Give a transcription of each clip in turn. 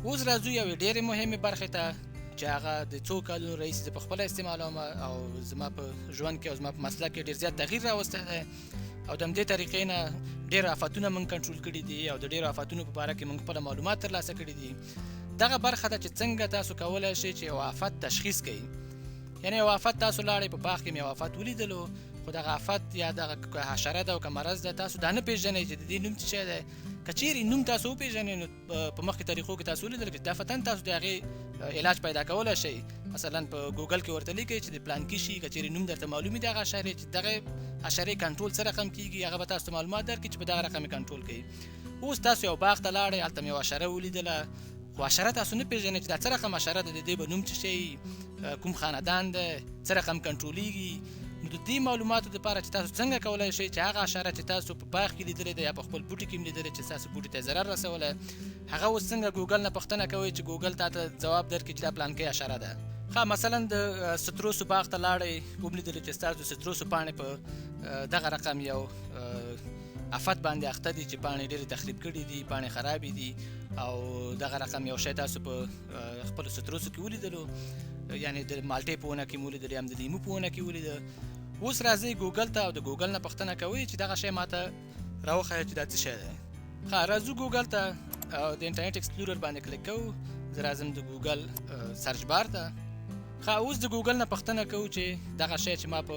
اوس راځو یوې ډېرې مهمې برخې ته چې هغه د څو کالونو راهیسې زه په خپله استعمالوم او زما په ژوند کې او زما په مسلک کې ډېر زیات تغییر راوستی دی او د همدې طریقې نه ډېر آفتونه موږ کنټرول کړي دي او د ډېرو آفتونو په باره کې موږ خپله معلومات ترلاسه کړي دي. دغه برخه ده چې څنګه تاسو کولی شئ چې یو آفت تشخیص کړئ. یعنې یو آفت تاسو لاړئ په باغ کې مې یو آفت ولیدلو، خو دغه آفت یا دغه که حشره ده او که مرض ده تاسو دا نه پېژنئ چې د دې نوم څه شی دی. که چیرې نوم تاسو وپېژنئ نو په مخکې طریقو کې تاسو ولیدل چې دفعتاً تاسو د هغې علاج پیدا کولی شئ. مثلا په ګوګل کې ورته لیکئ چې د پلانکي شي، که چیرې نوم درته معلوم وي د هغه حشرې چې دغه حشرې کنټرول څه رقم کېږي، هغه به تاسو ته معلومات درکړي چې په دغه رقم یې کنټرول کوي. اوس تاسو یو باغ ته لاړئ، هلته مې یوه حشره ولیدله، خو حشره تاسو نه پېژنئ چې دا څه رقم حشره ده، د دې به نوم څه شی، کوم خاندان ده، څه رقم کنټرولېږي. نو د دې معلوماتو دپاره چې تاسو څنګه کولی شئ چې هغه حشره چې تاسو په باغ کې لیدلې ده یا په خپل بوټي کې م لیدلې چې ستاسو بوټي ته ضرر رسولی، هغه اوس څنګه ګوګل نه پوښتنه کوئ چې ګوګل تاته ځواب درکړي چې دا پلانکۍ حشره ده. ښه مثلا د ستروسو باغ ته لاړئ، وملیدلو چې ستاسو ستروسو پاڼې په دغه رقم یو آفت باندې اخته دي چې پاڼې ډېرې تخریب کړي دي، پاڼې خرابې دي او دغه رقم یو شی تاسو په خپلو ستروسو کې ولیدلو، یعنې د مالټې په ونه کې مو ولیدل یا هم د لیمو په ونه کې ولیده. اوس راځئ ګوګل ته او د ګوګل نه پوښتنه کوئ چې دغه شی ماته راوښیه چې دا څه شی دی. ښه راځو ګوګل ته او د انټرنیټ ایکسپلورر باندې کلیک کوو. زه راځم د ګوګل سرچ بار ته. ښه اوس د ګوګل نه پوښتنه کوو چې دغه شی چې ما په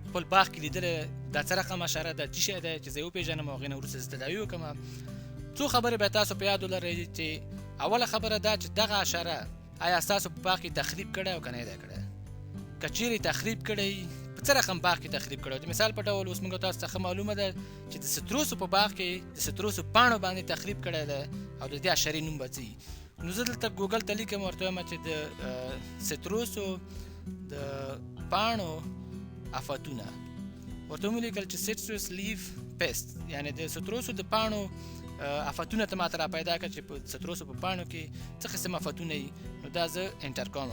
خپل باغ کې لیدلی دا څه رقم حشره ده، څه شی دی چې زه یې وپېژنم او هغې نه وروسته زه تداوي وکړم. څو خبرې باید تاسو په یاد ولرئ چې اوله خبره دا چې دغه حشره آیا ستاسو په باغ کې تخریب کړی او که نه یې دی کړی. که چیرې تخریب کړی په څه رقم باغ کې تخریب کړی. د مثال په ډول اوس موږ تاسو ته ښه معلومه ده چې د ستروسو په باغ کې د ستروسو پاڼو باندې تخریب کړی دی او د دې حشرې نوم به څه وي. نو زه دلته ګوګل ته لیکم، ورته وایم چې د ستروسو د پاڼو آفتونه، ورته مې لیکل چې سټروس لیف پیسټ، یعنې د ستروسو د پاڼو آفتونه ته ماته را پیدا کړه چې په ستروسو په پاڼو کې څه قسم آفتونه وي. نو دا زه انټر کوم.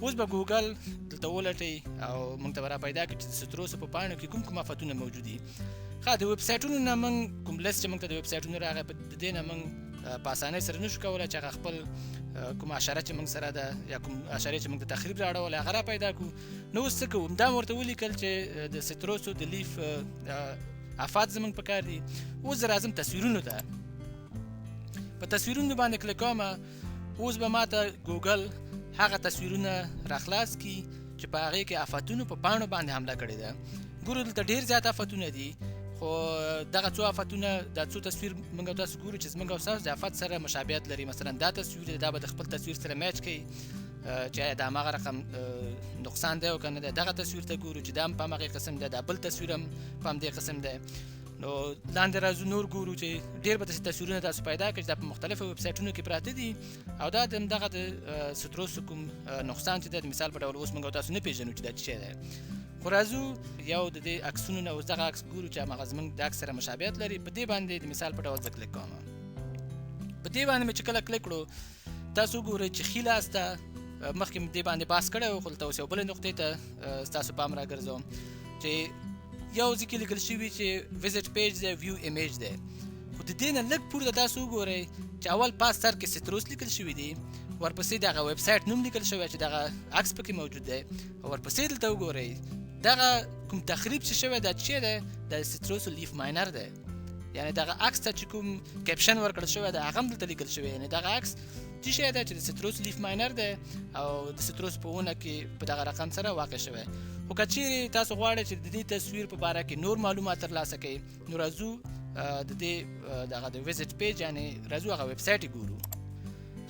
اوس به ګوګل دلته ولټئ او موږ ته به را پیدا کړي چې د ستروسو په پاڼو کې کوم آفتونه موجود دي. ښه د ویب سایټونو نه موږ کوم لیست چې موږ ته د ویب سایټونو راغی د دې نه موږ په اسانۍ سره نشو کولی چې هغه خپل کوم حشره چې موږ سره ده یا کوم حشرې چې موږ ته تخریب راوړولی هغه را پیدا کړو. نو اوس څه کوو، دا مې ورته ولیکل چې د ستروسو د لیف آفات زموږ په کار دي. اوس زه راځم تصویرونو ته. په تصویرونو باندې کلیک کوم. اوس به ماته ګوګل هغه تصویرونه راخلاص کړي چې په هغې کې آفتونو په پاڼو باندې حمله کړې ده. ګورو دلته ډېر زیات آفتونه دي، خو دغه څو آفتونه دا څو تصویر موږ او تاسو ګورو چې زموږ او ستاسو د آفت سره مشابهت لري. مثلا دا تصویر دی، دا به د خپل تصویر سره میچ کوي چې آیا دا هماغه رقم نقصان دی او که نه دی. دغه تصویر ته ګورو چې دا هم په همغې قسم دی، دا بل تصویر هم په همدې قسم دی. نو لاندې راځو نور ګورو چې ډېر به داسې تصویرونه تاسو پیدا کړئ چې دا په مختلفو ویب سایټونو کې پراته دي او دا د همدغه د ستروسو کوم نقصان چې دی د مثال په ډول اوس موږ او تاسو نه پېژنو چې دا څه شی دی. خو راځو یو د دې عکسونو نه اوس دغه عکس ګورو چې هماغه زموږ د عکس سره مشابهت لري. په دې باندې د مثال په ډول زه کلیک کوم. په دې باندې مې چې کله کلیک کړو تاسو ګورئ چې ښي لاس ته مخکې مې دې باندې باس کړی و، خو دلته اوس یو بلې نقطې ته ستاسو پام راګرځوم چې یو ځای کې لیکل شوي چې ویزټ پیج دی، ویو ایمیج دی. خو د دې نه لږ پورته تاسو وګورئ چې اول پاس سر کې ستروس لیکل شوي دي، ورپسې دغه ویب سایټ نوم لیکل شوی چې دغه عکس پکې موجود دی، او ورپسې دلته وګورئ دغه کوم تخریب چې شوی دا څه دی، د ستروسو لیف ماینر دی. یعنې دغه عکس ته چې کوم کیپشن ورکړل شوی دی هغه هم دلته لیکل شوی. یعنې دغه عکس څه شی دی چې د ستروس لیف ماینر دی او د ستروس په ونه کې په دغه رقم سره واقع شوی. خو که چیرې تاسو غواړئ چې د دې تصویر په باره کې نور معلومات ترلاسه کړئ نو راځو د دې دغه د ویزټ پیج یعنې راځو هغه ویب سایټ یې ګورو.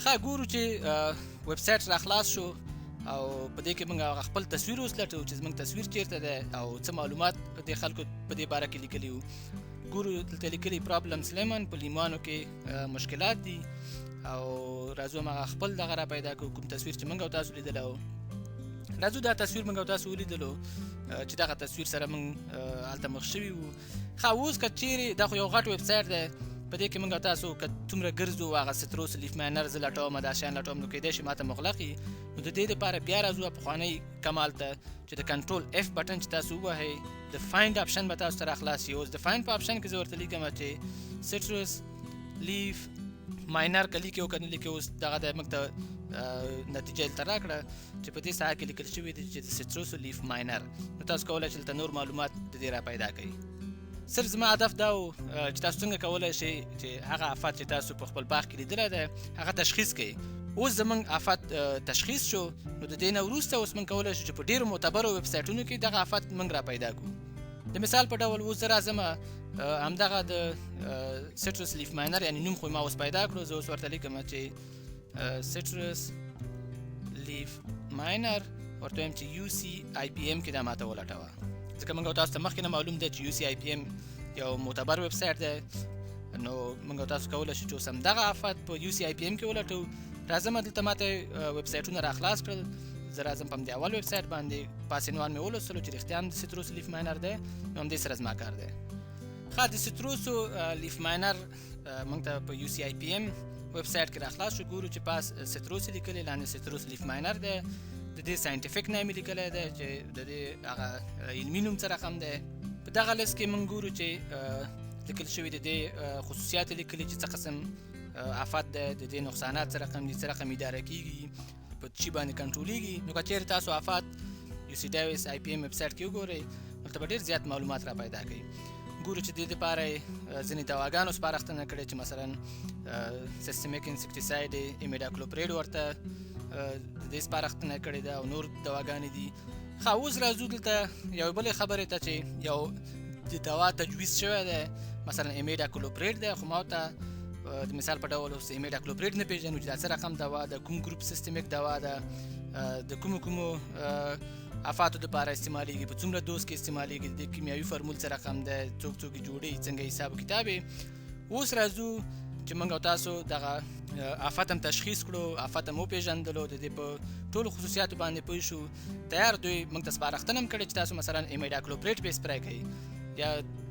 ښه ګورو چې ویب سایټ راخلاص شو او په دې کې موږ هغه خپل تصویر اوس لټوو چې زموږ تصویر چیرته دی او څه معلومات د خلکو په دې باره کې لیکلي وو. ګورو دلته لیکلي پرابلمز لیمن، په لیمانو کې مشکلات دي او راځو هماغه خپل دغه را پیدا کړو کوم تصویر چې موږ او تاسو لیدلی و. راځو دا تصویر موږ او تاسو ولیدلو چې دغه تصویر سره موږ هلته مخ شوي وو. ښه اوس که چیرې دا خو یو غټ ویب سایټ دی، په دې کې موږ او تاسو که څومره ګرځو هغه ستروس لیف ماینر زه لټوم دا شیان لټوم نو کیدای شي ماته مغلق وي. نو د دې دپاره بیا راځو پخوانی کمال ته چې د کنټرول اف بټن چې تاسو ووهئ د فایند آپشن به تاسو ته راخلاص شي. اوس د فایند په آپشن کې زه ورته لیکم چې سټروس لیف ماینر کلی کې او کنه لیکي اوس دغه د موږ ته نتیجه تر راکړه چې په دې ساحه کې لیکل شوی دی چې د سټروس لیف ماینر. نو تاسو کولای شئ ته نور معلومات د دې را پیدا کړئ. صرف زما هدف دا و چې تاسو څنګه کولای شئ چې هغه آفات چې تاسو په خپل باغ کې لیدلی دی هغه تشخیص کړئ. اوس زموږ آفات تشخیص شو، نو د دې نه وروسته اوس موږ کولی شو چې په ډېرو معتبرو ویب سایټونو کې دغه آفات موږ را پیدا کړو. د مثال په ډول اوس زه راځم همدغه د سټرس لیف ماینر یعنې نوم خو ما اوس پیدا کړو. زه اوس ورته لیکم چې سټرس لیف ماینر، ورته وایم چې UCIPM کې دا ماته ولټوه، ځکه موږ تاسو ته مخکې نه معلوم دی چې UCIPM یو معتبر ویب سایټ دی. نو موږ تاسو کولی شو چې اوس همدغه آفات په UCIPM کې ولټوو. راځم دلته ماته ویب سایټونه را خلاص کړل. زه راځم په همدې اول ویب سایټ باندې پاس عنوان مې ولوستلو چې رښتیا هم د سټروس لیف ماینر دی، نو همدې سره زما کار دی. ښه، د سټروسو لیف ماینر موږ ته په UCIPM ویب سایټ کې را خلاص شو. ګورو چې پاس سټروس لیکلی، لاندې سټروس لیف ماینر دی. د دې ساینټیفیک نیم یې لیکلی دی چې د دې هغه علمي نوم څه رقم دی. په دغه لیست کې موږ ګورو چې لیکل شوي د دې خصوصیات یې لیکلي چې څه قسم آفات دی، د دې نقصانات څه رقم دي، څه رقم اداره کېږي، په چی باندې کنټرولېږي. نو که چېرې تاسو آفات UCIPM ویب سایټ کې وګورئ دلته به ډېر زیات معلومات را پیدا کوي. ګورو چې د دې دپاره یې ځینې دواګانو سپارښتنه کړې چې مثلا سیستمیک انسکټیساید ایمیډاکلوپریډ ورته د دې سپارښتنه کړې ده او نور دواګانې دي. ښه، اوس راځو دلته یو بلې خبرې ته چې یو د دوا تجویز شوی دی مثلا ایمیډاکلوپریډ دی، خو ما ورته د مثال په ډول اوس ایمیډاکلوپریډ نه پېژنو چې دا څه رقم دوا ده، کوم ګروپ سیستمیک دوا ده، د کومو آفاتو دپاره استعمالیږي، په څومره دوز کې استعمالیږي، د کیمیاوي فرمول څه رقم دی، څوک یې جوړوي، څنګه حساب و کتاب یې. اوس راځو چې موږ او تاسو دغه آفات هم تشخیص کړو، آفات هم وپېژندلو، د دې په ټولو خصوصیاتو باندې پوه شو. تیار دوی موږ ته سپارښتنه هم کړې چې تاسو مثلا ایمیډاکلوپریډ په سپری کوئ یا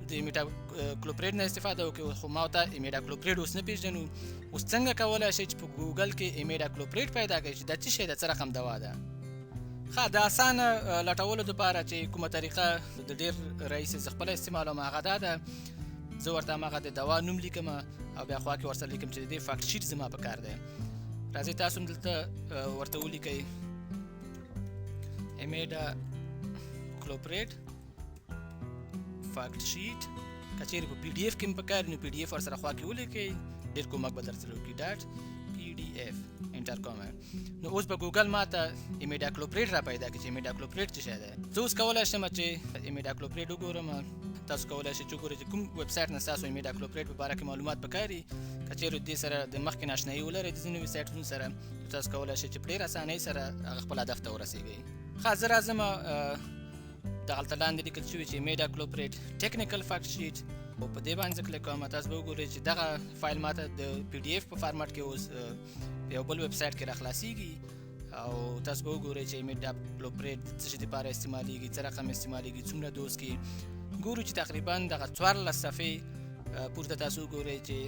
د ایمیډاکلوپریډ نه استفاده وکړئ. خو ما ورته ایمیډاکلوپریډ اوس نه پېژنو. اوس څنګه کولی شئ چې په ګوګل کې ایمیډاکلوپریډ پیدا کړئ چې دا څه شی ده، څه رقم دوا ده. ښه، د اسانه لټولو دپاره چې کومه طریقه د ډېر رئیس زه خپله استعمالوم هغه دا ده، زه ورته هماغه د دوا نوم لیکم او بیا خوا کې ورسره لیکم چې د دې فاکټ شیټ زما په کار دی. راځئ تاسو هم دلته ورته ولیکئ ایمیډاکلوپریډ فاکټ شیټ. که چېرې په PDF کې هم په کار نو PDF ورسره خوا کې ولیکئ، ډېر کومک به درسره وکړي. .PDF انټر کوم. نو اوس په ګوګل ما ته ایمیډاکلوپریډ را پیدا کړي چې ایمیډاکلوپریډ څه شی دی. زه اوس کولی شم چې ایمیډاکلوپریډ وګورم. تاسو کولی شئ چې وګورئ چې کوم ویب سایټ نه ستاسو ایمیډاکلوپریډ په باره کې معلومات پکار دي. که چېرې دې سره د مخکې نه اشنایي ولرئ د ځینو ویب سایټونو سره، تاسو کولی شئ چې په ډېر اسانۍ سره هغه خپل هدف ته ورسېږئ. ښه، زه راځم دغلته لاندې لیکل شوي چې ایمیډاکلوپریډ ټیکنیکل فاکټ شیټ، او په دې باندې کلیک کوم. تاسو به وګورئ چې دغه فایل ماته د PDF په فارمټ کې اوس یو بل ویب سایټ کې را خلاصېږي او تاسو به وګورئ چې ایمیډاکلوپریډ څه شي دپاره استعمالیږي، څه رقم استعمالیږي، څومره دوز کې. ګورو چې تقریبا دغه 14 صفحې پورته تاسو وګورئ چې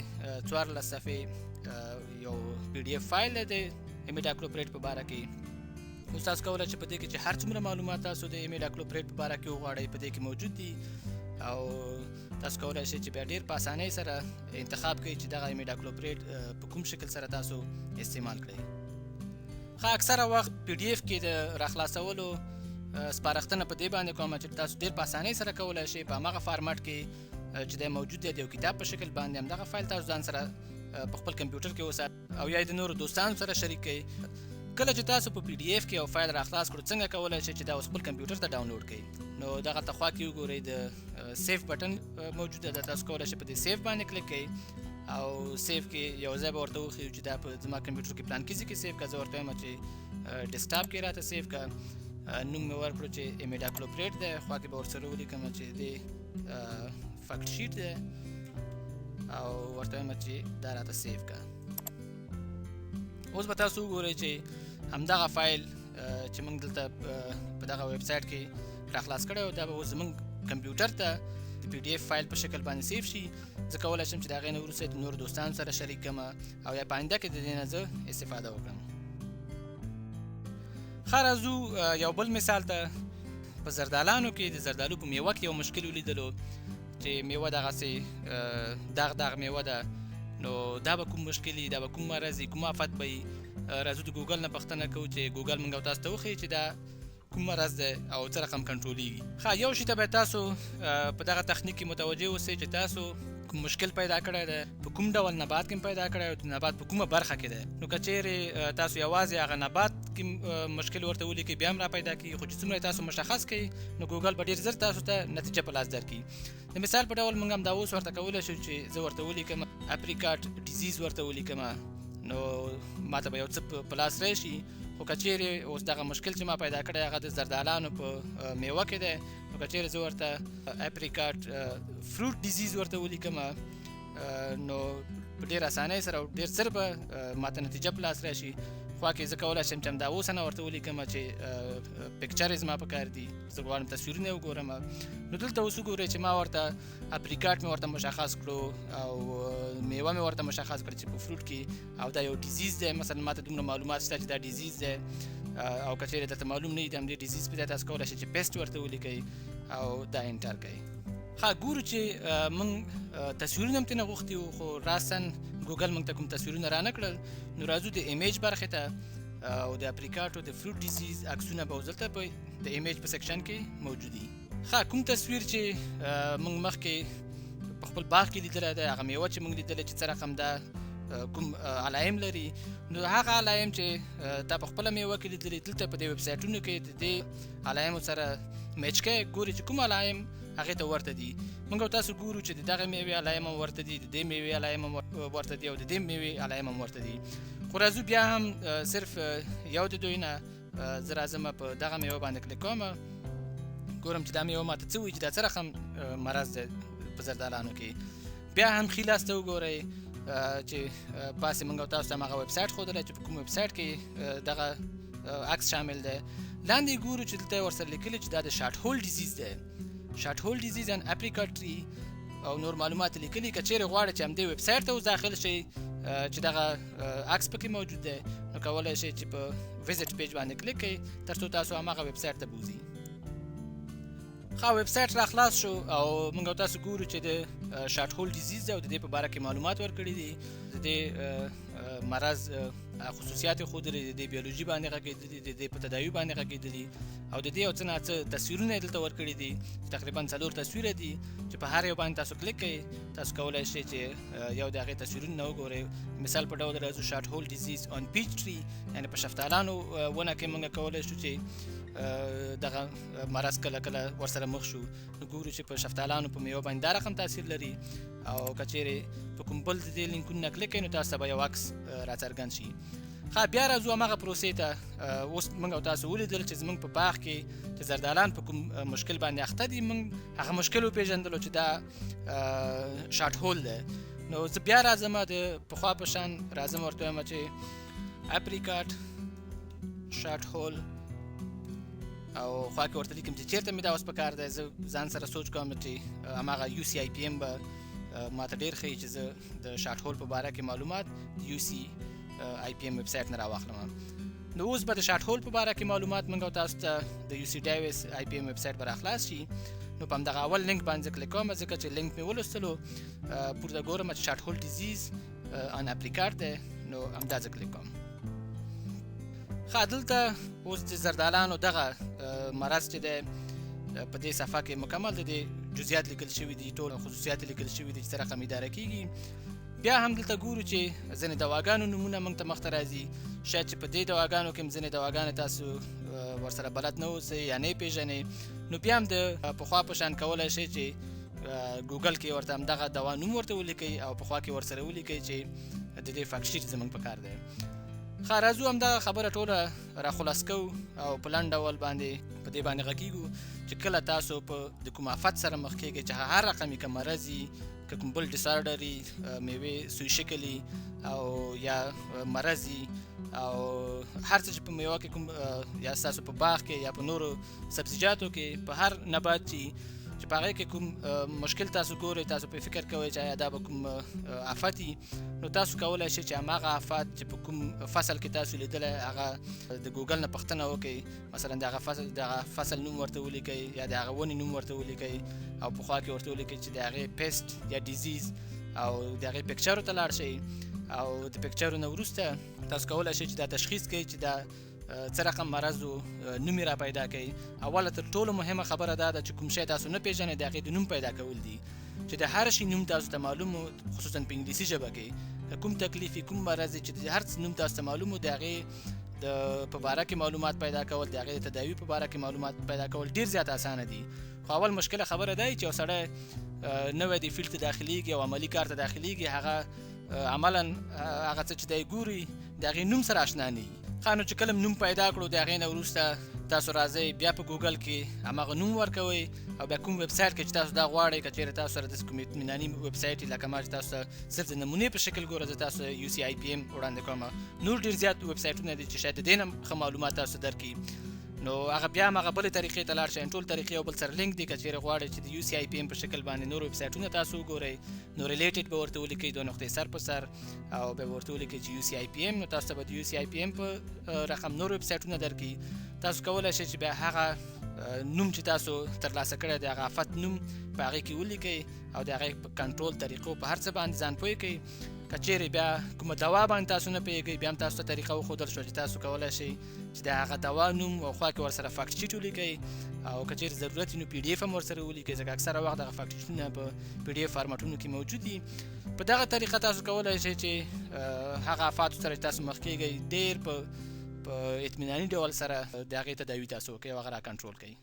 14 صفحې یو PDF فایل دی د ایمیډاکلوپریډ په باره کې. اوس تاسو کولی چې په دې کې چې هر څومره معلومات تاسو د ایمیډاکلوپریډ په باره کې وغواړئ په دې کې موجود دي، او تاسو کولی شئ چې بیا ډېر په اسانۍ سره انتخاب کړئ چې دغه ایمیډاکلوپریډ په کوم شکل سره تاسو استعمال کړئ. ښه، اکثره وخت PDF کې د راخلاصولو سپارښتنه په دې باندې کومه چې تاسو ډېر په اسانۍ سره کولی شئ په هماغه فارمټ کې چې دی موجود دی د یو کتاب په شکل باندې همدغه فایل تاسو ځان سره په خپل کمپیوټر کې وساتئ او یا یې د نورو دوستانو سره شریک کړئ. کله چې تاسو په PDF کې یو فایل راخلاص کړو څنګه کولی شئ چې دا اوس خپل کمپیوټر ته ډاونلوډ کړئ. نو دغلته خوا کې وګورئ د سیف بټن موجوده ده، تاسو کولی شئ په دې سیف باندې کلیک کړئ او سیف کې یو ځای به ورته وښیو چې دا په زما کمپیوټر کې پلان کې ځای کې سیف کړه. زه ورته وایم چې ډیسکټاپ کې راته سیف کړه. نوم مې ورکړو چې ایمیډاکلوپریډ دی، خوا کې به ورسره ولیکم چې دې فاکټ شیټ دی او ورته وایم چې دا راته سیف کړه. اوس به تاسو وګورئ چې همدغه فایل چې موږ دلته په دغه ویب سایټ کې راخلاص کړی و دا به اوس زموږ کمپیوټر ته د PDF فایل په شکل باندې سیف شي. زه کولی شم چې د هغې نه وروسته د نورو دوستانو سره شریک کړم او یا په آینده کې د دې نه زه استفاده وکړم. ښه، راځو یو بل مثال ته. په زردالانو کې د زردالو په میوه کې یو مشکل ولیدلو چې میوه دغسې داغ میوه ده. نو دا به کوم مشکل وي، دا به کوم مرض وي، کوم آفت به وي. راځو د ګوګل نه پوښتنه کوو چې ګوګل موږ او تاسو ته وښیي چې دا کوم مرض دی او څه رقم کنټرولېږي. یو شي ته باید تاسو په دغه تخنیک کې متوجه اوسئ چې تاسو کوم مشکل پیدا کړی دی، په کوم ډول نبات کې پیدا کړی او د نبات په کومه برخه کې دی. نو که چیرې تاسو یوازې هغه نبات کې مشکل ورته ولیکئ بیا هم را پیدا کړي، خو چې څومره تاسو مشخص کړئ نو ګوګل به ډېر زر تاسو ته نتیجه په لاس درکړي. د مثال په ډول موږ هم دا اوس ورته کولی شو چې زه ورته ولیکم اپریکاټ ډیزیز ورته ولیکم، نو ماته به یو څه په لاس راشي. خو که چیرې اوس دغه مشکل چې ما پیدا کړی هغه د زردالانو په میوه کې دی، نو که چیرې زه ورته اپریکاټ فروټ ډیزیز ورته ولیکم نو په ډېر اسانۍ سره او ډېر ژر به ماته نتیجه په لاس راشي. خوا کې زه کولی شم چې همدا اوس نه ورته ولیکم چې پکچر زما په کار دي، زه غواړم تصویرونه یې وګورم. نو دلته اوس وګورئ چې ما ورته اپریکاټ مې ورته مشخص کړو او میوه مې ورته مشخص کړه چې په فروټ کې او دا یو ډیزیز دی. مثلا ماته دومره معلومات شته چې دا ډیزیز دی، او که چیرې درته معلوم نه وي د همدې ډیزیز په ځای تاسو کولی شئ چې پیسټ ورته ولیکئ او دا انټر کړئ. ګورو چې موږ تصویرونه هم ترېنه غوښتي وو، خو راسن ګوګل موږ ته کوم تصویرونه را نه کړل. نو راځو د ایمیج برخې ته او د اپریکاټ او د فروټ ډیزیز عکسونه به اوس دلته په د ایمیج په سیکشن کې موجود دي. کوم تصویر چې موږ مخکې په خپل باغ کې لیدلی دی، هغه میوه چې موږ لیدلی چې څه رقم ده کوم علایم لري، نو هغه علایم چې تا په خپله میوه کې لیدلی دلته په دې ویب سایټونو کې د دې علایمو سره میچ کوئ، ګوري چې کوم علایم هغې ته ورته دي. موږ او تاسو ګورو چې د دغه میوې علایم هم ورته دي، د دې میوې علایم هم ورته دي او د دې میوې علایم هم ورته دي. خو راځو بیا هم صرف یو د دوی نه زه راځم په دغه میوه باندې کلیک کوم، ګورم چې دا میوه ماته څه وایي چې دا څه رقم مرض دی په زردالانو کې. بیا هم ښي لاس ته وګورئ چې پاسې موږ او تاسو ته هماغه ویب سایټ ښودلی چې په کوم ویب سایټ کې دغه عکس شامل دی. لاندې ګورو چې دلته یې ورسره لیکلي چې دا د شاټ هول ډیزیز دی، شاټ هول ډیزیز ان اپریکاټ ټري او نور معلومات لیکلي. که چیرې غواړئ چې همدې ویب سایټ ته اوس داخل شئ چې دغه عکس پکې موجود دی، نو کولی شئ چې په ویزټ پیج باندې کلیک کړئ تر څو تاسو هماغه ویب سایټ ته بوځي. ویب سایټ را خلاص شو او موږ او تاسو ګورو چې د شاټ هول ډیزیز دی او د دې په باره کې معلومات ورکړي دي، د دې مرض خصوصیات یې ښودلي دي، د دې بیولوژي باندې غږېدلي دي، د دې په تداوي باندې غږېدلي او د دې یو څه نه څه تصویرونه یې دلته ورکړي دي، تقریبا 4 تصویره دي چې په هر یو باندې تاسو کلیک کړئ تاسو کولی شئ چې یو د هغې تصویرونه وګورئ. مثال په ډول راځو شاټ هول ډیزیز آن پیچ ټري، یعنې په شفتالانو ونه کې موږ کولی شو چې دغه مرض کله کله ورسره مخ شو. نو ګورو چې په شفتالانو په میوه باندې دا رقم تاثیر لري، او که چیرې په کوم بل د دې لینکونو نه کلیک کړئ نو تاسو ته به یو عکس راڅرګند شي. بیا راځو هماغه پروسې ته. اوس موږ او تاسو ولیدل چې زموږ په باغ کې چې زردالان په کوم مشکل باندې اخته دي، موږ هغه مشکل وپېژندلو چې دا شاټ هول دی. نو زه بیا راځم د پخوا په شان راځم ورته وایم چې اپریکاټ شاټ هول او خوا کې ورته لیکم چې چېرته مې دا اوس په کار دی. زه ځان سره سوچ کوم چې هماغه یو سی آی پی ایم به ماته ډېر ښیي چې زه د شاټ هول په باره کې معلومات د یو سی آی پی ایم ویب سایټ نه راواخلم. نو اوس به د شاټ هول په باره کې معلومات موږ او تاسو ته د یو سی ډیویس آی پی ایم ویب سایټ به راخلاص شي. نو په همدغه اول لینک باندې کلیک کوم، ځکه چې لینک مې ولوستلو پورته ګورم چې شاټ هول ډیزیز ان اپریکاټ دی، نو همدا زه کلیک کوم. دلته اوس د زردالانو دغه مرض چې دی په دې صفحه کې مکمل د دې جزئیات لیکل شوي دي، ټول خصوصیات لیکل شوي دي چې څه رقم اداره کېږي. بیا هم دلته ګورو چې ځینې دواګانو نومونه موږ ته مخته راځي. شاید چې په دې دواګانو کې هم ځینې دواګانې تاسو ورسره بلد نه اوسئ یا نه یې پېژنئ، نو بیا هم د پخوا په شان کولی شئ چې ګوګل کې ورته همدغه دوا نوم ورته ولیکئ او پخوا کې ورسره ولیکئ چې د دې فاکټ شیټ زموږ په کار دی. راځو همدغه خبره ټوله راخلاص کوو او په لنډ ډول باندې په دې باندې غږیږو چې کله تاسو په د کوم آفت سره مخ کېږئ چې هر رقم یې که مرض وي، که کوم بل ډسارډر وي، میوې سوی شکل وي او یا مرض وي او هر څه چې په میوه کې کوم یا ستاسو په باغ کې یا په نورو سبزیجاتو کې په هر نبات چې په هغې کې کوم مشکل تاسو ګورئ، تاسو په فکر کوئ چې آیا دا به کوم آفت وي، نو تاسو کولی شئ چې هماغه آفت چې په کوم فصل کې تاسو لیدلی هغه د ګوګل نه پوښتنه وکړئ، مثلا د هغه فصل نوم ورته ولیکئ یا د هغه ونې نوم ورته ولیکئ او پخوا کې ورته ولیکئ چې د هغې پیسټ یا ډیزیز او د هغې پکچرو ته لاړ شئ او د پکچرو نه وروسته تاسو کولی شئ چې دا تشخیص کړئ چې دا څه رقم مرض و نوم یې را پیدا کوي. اوله تر ټولو مهمه خبره دا ده چې کوم شی تاسو نه پیژنئ د هغې د نوم پیدا کول دي، چې د هر شي نوم تاسو ته معلوم و، خصوصا په انګلیسي ژبه کې که کوم تکلیف کوم مرض چې د هر څه نوم تاسو ته معلوم و د هغې په باره کې معلومات پیدا کول، د هغې د تداوي په باره کې معلومات پیدا کول ډېر زیات اسانه دي. خو اول مشکله خبره دا چې یو سړی نوی د فیلډ ته داخلیږي او عملي کار ته داخلیږي، هغه عملا هغه څه چې دی ګوري د هغې نوم سره اشنا نه وي. ښه نو چې کله نوم پیدا کړو د هغې نه وروسته تاسو راځئ بیا په ګوګل کې هماغه نوم ورکوئ او بیا کوم ویب سایټ کې چې تاسو دا غواړئ، که چېرې تاسو سره داسې کوم اطمیناني ویب سایټ وي لکه ما چې تاسو ته صرف د نمونې په شکل ګوره زه تاسو UCIPM وړاندې کوم. نور ډېر زیات ویب سایټونه دي چې شاید د دې نه ښه معلومات تاسو درکړي. نو هغه بیا هماغه بلې طریقې ته لاړ شئ. ټول طریقې یو بل سره لینک دي، که چېرې غواړئ چې د UCIPM په شکل باندې نور ویب سایټونه تاسو وګورئ نو ریلیټډ به ورته ولیکئ 2 نقطې سر په سر او بیا به ورته ولیکئ چې UCIPM، نو تاسو ته به د UCIPM په رقم نور ویب سایټونه درکړي. تاسو کولی شئ چې بیا هغه نوم چې تاسو ترلاسه کړی د هغه افت نوم په هغې کې ولیکئ او د هغې په کنټرول طریقو په هر څه باندې ځان پوه کړئ. که چېرې بیا کومه دوا باندې تاسو نه پوهېږئ بیا هم تاسو ته طریقه وښودل شوه چې تاسو کولی شئ چې د هغه دوا نوم او خوا کې ورسره فاکټ شیټ ولیکئ او که چېرې ضرورت وي نو PDF هم ورسره ولیکئ، ځکه اکثره وخت دغه فاکټ شیټونه په PDF فارمټونو کې موجود دي. په دغه طریقه تاسو کولی شئ چې هغه افاتو سره چې تاسو مخ کېږئ ډېر په اطمیناني ډول سره د هغې تداوي تاسو وکړئ او هغه را کنټرول کړئ.